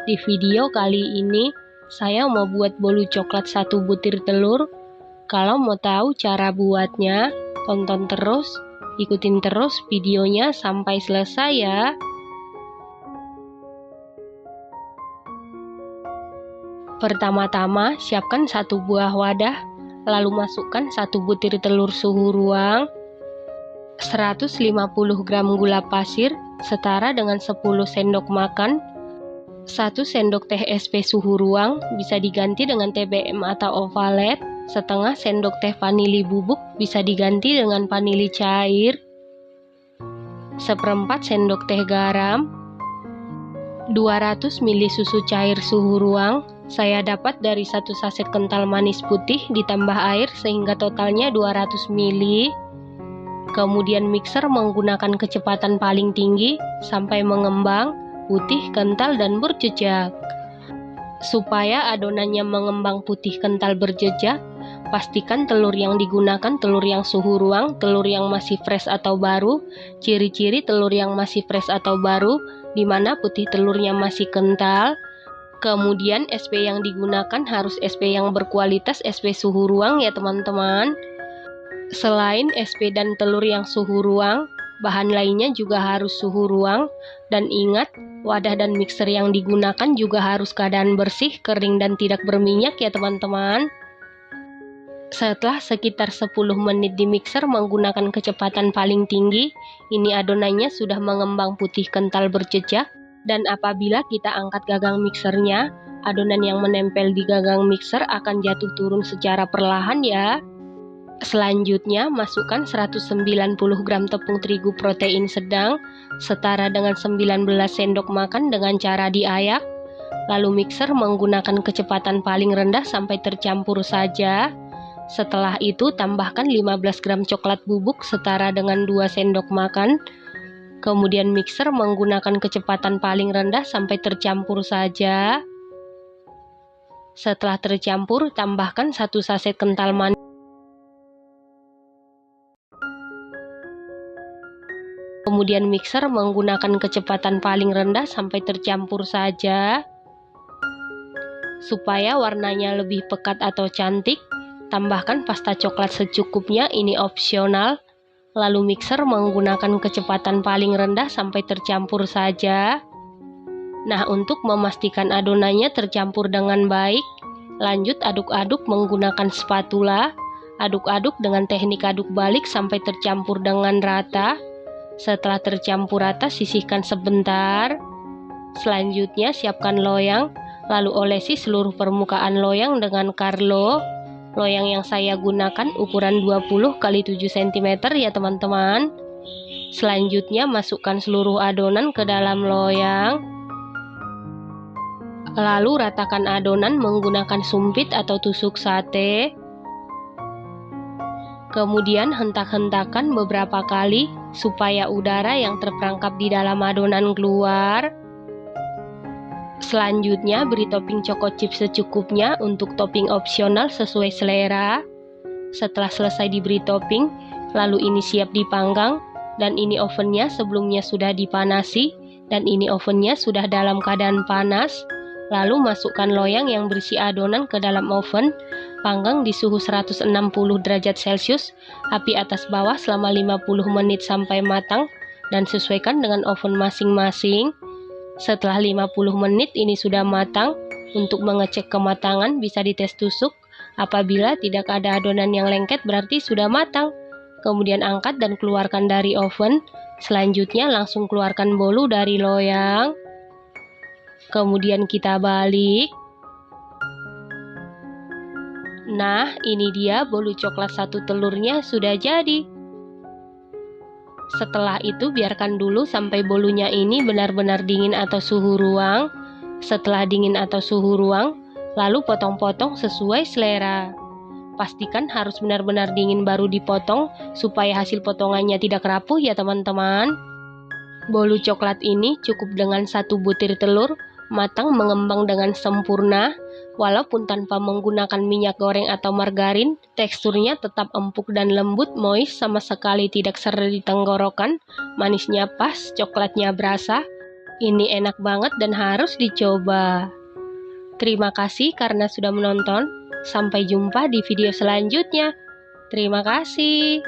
Di video kali ini, saya mau buat bolu coklat 1 butir telur. Kalau mau tahu cara buatnya, tonton terus, ikutin terus videonya sampai selesai ya. Pertama-tama, siapkan 1 buah wadah, lalu masukkan 1 butir telur suhu ruang, 150 gram gula pasir, setara dengan 10 sendok makan, 1 sendok teh SP suhu ruang, bisa diganti dengan TBM atau Ovalet, setengah sendok teh vanili bubuk, bisa diganti dengan vanili cair, 1/4 sendok teh garam, 200 ml susu cair suhu ruang. Saya dapat dari 1 saset kental manis putih ditambah air sehingga totalnya 200 ml. Kemudian mixer menggunakan kecepatan paling tinggi sampai mengembang, putih, kental, dan berjejak. Supaya adonannya mengembang putih, kental, berjejak, pastikan telur yang digunakan telur yang suhu ruang, telur yang masih fresh atau baru. Ciri-ciri telur yang masih fresh atau baru, di mana putih telurnya masih kental. Kemudian SP yang digunakan harus SP yang berkualitas SP suhu ruang ya teman-teman. Selain SP dan telur yang suhu ruang, bahan lainnya juga harus suhu ruang. Dan ingat, wadah dan mixer yang digunakan juga harus keadaan bersih, kering, dan tidak berminyak ya teman-teman. Setelah sekitar 10 menit di mixer menggunakan kecepatan paling tinggi, ini adonannya sudah mengembang putih, kental, berjejak. Dan apabila kita angkat gagang mixernya, adonan yang menempel di gagang mixer akan jatuh turun secara perlahan ya. Selanjutnya, masukkan 190 gram tepung terigu protein sedang, setara dengan 19 sendok makan dengan cara diayak. Lalu mixer menggunakan kecepatan paling rendah sampai tercampur saja. Setelah itu, tambahkan 15 gram coklat bubuk setara dengan 2 sendok makan. Kemudian mixer menggunakan kecepatan paling rendah sampai tercampur saja. Setelah tercampur, tambahkan 1 saset kental manis. Kemudian mixer menggunakan kecepatan paling rendah sampai tercampur saja. Supaya warnanya lebih pekat atau cantik, tambahkan pasta coklat secukupnya, ini opsional. Lalu mixer menggunakan kecepatan paling rendah sampai tercampur saja. Nah, untuk memastikan adonannya tercampur dengan baik, lanjut aduk-aduk menggunakan spatula. Aduk-aduk dengan teknik aduk balik sampai tercampur dengan rata. Setelah tercampur rata, sisihkan sebentar. Selanjutnya, siapkan loyang, lalu olesi seluruh permukaan loyang dengan Carlo. Loyang yang saya gunakan ukuran 20 x 7 cm ya teman-teman. Selanjutnya, masukkan seluruh adonan ke dalam loyang. Lalu ratakan adonan menggunakan sumpit atau tusuk sate. Kemudian hentak-hentakan beberapa kali supaya udara yang terperangkap di dalam adonan keluar. Selanjutnya, beri topping choco chip secukupnya, untuk topping opsional sesuai selera. Setelah selesai diberi topping, lalu ini siap dipanggang. Dan ini ovennya sebelumnya sudah dipanasi, dan ini ovennya sudah dalam keadaan panas. Lalu masukkan loyang yang berisi adonan ke dalam oven, panggang di suhu 160 derajat Celcius, api atas bawah selama 50 menit sampai matang, dan sesuaikan dengan oven masing-masing. Setelah 50 menit ini sudah matang. Untuk mengecek kematangan bisa dites tusuk, apabila tidak ada adonan yang lengket berarti sudah matang. Kemudian angkat dan keluarkan dari oven. Selanjutnya langsung keluarkan bolu dari loyang. Kemudian kita balik. Nah, ini dia bolu coklat 1 telurnya sudah jadi. Setelah itu biarkan dulu sampai bolunya ini benar-benar dingin atau suhu ruang. Setelah dingin atau suhu ruang, lalu potong-potong sesuai selera. Pastikan harus benar-benar dingin baru dipotong supaya hasil potongannya tidak rapuh ya teman-teman. Bolu coklat ini cukup dengan 1 butir telur, matang mengembang dengan sempurna. Walaupun tanpa menggunakan minyak goreng atau margarin, teksturnya tetap empuk dan lembut, moist, sama sekali tidak seret di tenggorokan. Manisnya pas, coklatnya berasa. Ini enak banget dan harus dicoba. Terima kasih karena sudah menonton. Sampai jumpa di video selanjutnya. Terima kasih.